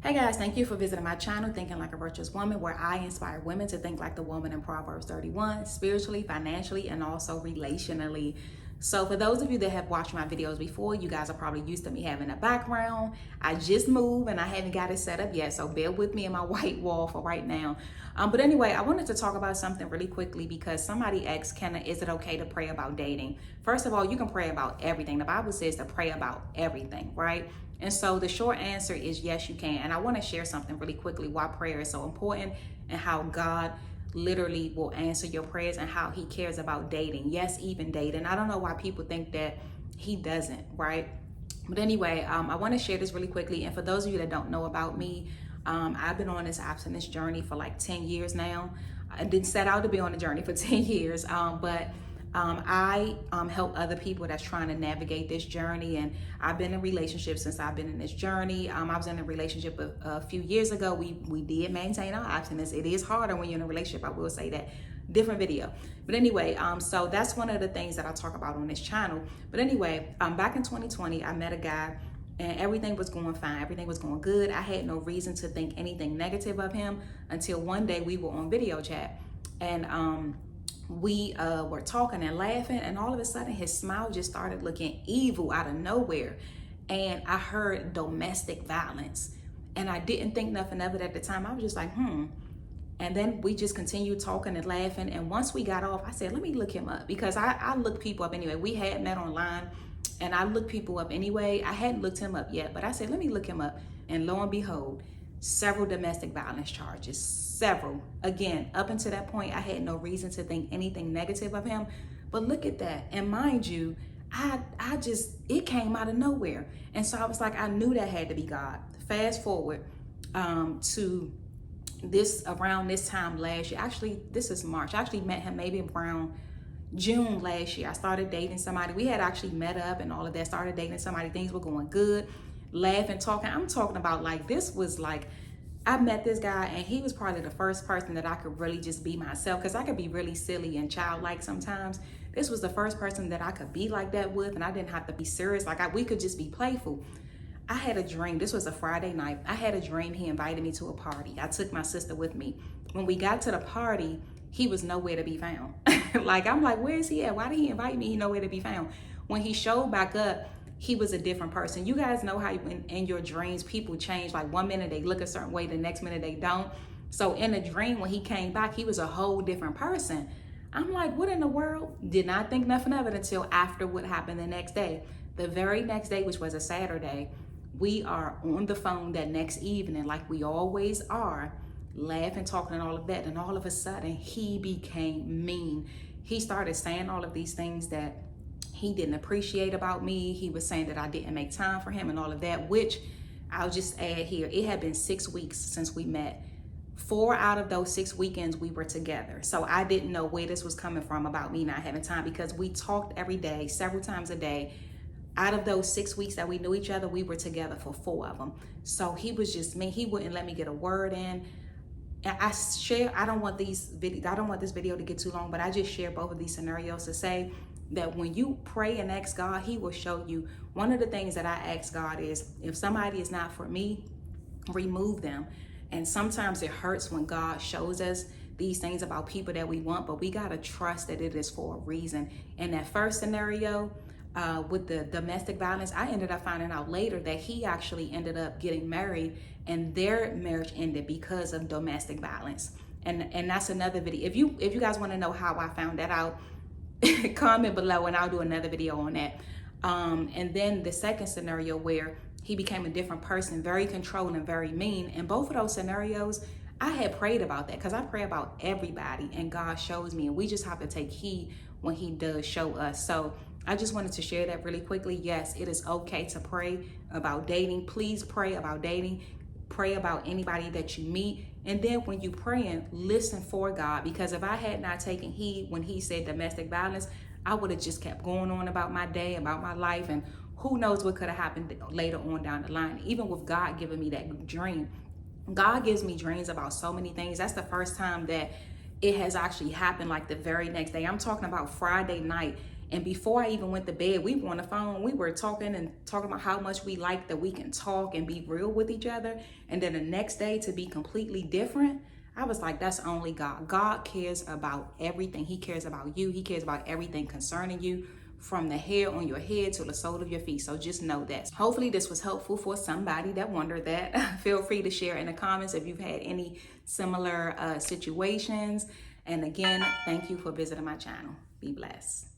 Hey guys, thank you for visiting my channel, Thinking Like a Virtuous Woman, where I inspire women to think like the woman in Proverbs 31, spiritually, financially, and also relationally. So for those of you that have watched my videos before, you guys are probably used to me having a background. I just moved and I haven't got it set up yet, so bear with me in my white wall for right now. But anyway, I wanted to talk about something really quickly because somebody asked, is it okay to pray about dating? First of all, you can pray about everything. The Bible says to pray about everything, right? And so the short answer is yes, you can. And I want to share something really quickly why prayer is so important and how God literally will answer your prayers and how he cares about dating. Yes, even dating. I don't know why people think that he doesn't, right? But anyway, I want to share this really quickly. And for those of you that don't know about me, I've been on this abstinence journey for like 10 years now. I didn't set out to be on a journey for 10 years, but I help other people that's trying to navigate this journey, and I've been in relationships since I've been in this journey. I was in a relationship a few years ago. We did maintain our abstinence. It is harder when you're in a relationship, I will say that. Different video. But anyway, so that's one of the things that I talk about on this channel. But anyway, back in 2020, I met a guy and everything was going fine. Everything was going good. I had no reason to think anything negative of him until one day we were on video chat, and we were talking and laughing, and all of a sudden his smile just started looking evil out of nowhere, and I heard domestic violence, and I didn't think nothing of it at the time. I was just like, and then we just continued talking and laughing, and once we got off, I said, let me look him up, because I look people up anyway. We had met online, and I looked people up anyway. I hadn't looked him up yet, but I said, let me look him up, and lo and behold, several domestic violence charges, several. Again, up until that point, I had no reason to think anything negative of him. But look at that. And mind you, it came out of nowhere. And so I was like, I knew that had to be God. Fast forward to around this time last year. Actually, this is March. I actually met him maybe around June last year. I started dating somebody. We had actually met up and all of that, started dating somebody. Things were going good, laughing, talking. I'm talking about like, this was like, I met this guy and he was probably the first person that I could really just be myself, because I could be really silly and childlike sometimes. This was the first person that I could be like that with, and I didn't have to be serious. We could just be playful. I had a dream. This was a Friday night. I had a dream. He invited me to a party. I took my sister with me. When we got to the party, he was nowhere to be found. I'm like, where is he at? Why did he invite me? He nowhere to be found. When he showed back up, he was a different person. You guys know how in your dreams, people change. Like one minute they look a certain way, the next minute they don't. So in a dream, when he came back, he was a whole different person. I'm like, what in the world? Did not think nothing of it until after what happened the next day. The very next day, which was a Saturday, we are on the phone that next evening, like we always are, laughing, talking, and all of that. And all of a sudden, he became mean. He started saying all of these things that he didn't appreciate about me. He was saying that I didn't make time for him and all of that, which I'll just add here. It had been 6 weeks since we met. 4 out of those 6 weekends we were together. So I didn't know where this was coming from about me not having time, because we talked every day, several times a day. Out of those 6 weeks that we knew each other, we were together for 4 of them. So he was just me. He wouldn't let me get a word in. I don't want this video to get too long, but I just share both of these scenarios to say that when you pray and ask God, he will show you. One of the things that I ask God is, if somebody is not for me, remove them. And sometimes it hurts when God shows us these things about people that we want, but we got to trust that it is for a reason. In that first scenario, with the domestic violence, I ended up finding out later that he actually ended up getting married, and their marriage ended because of domestic violence. And that's another video. If you guys want to know how I found that out, comment below and I'll do another video on that. And then the second scenario where he became a different person, very controlling, very mean. In both of those scenarios, I had prayed about that, because I pray about everybody and God shows me, and we just have to take heed when he does show us. So I just wanted to share that really quickly. Yes, it is okay to pray about dating. Please pray about dating. Pray about anybody that you meet. And then when you praying, listen for God, because if I had not taken heed when he said domestic violence, I would have just kept going on about my day, about my life, and who knows what could have happened later on down the line. Even with God giving me that dream. God gives me dreams about so many things. That's the first time that it has actually happened, like the very next day. I'm talking about Friday night. And before I even went to bed, we were on the phone. We were talking about how much we like that we can talk and be real with each other. And then the next day to be completely different. I was like, that's only God. God cares about everything. He cares about you. He cares about everything concerning you, from the hair on your head to the sole of your feet. So just know that. Hopefully this was helpful for somebody that wondered that. Feel free to share in the comments if you've had any similar situations. And again, thank you for visiting my channel. Be blessed.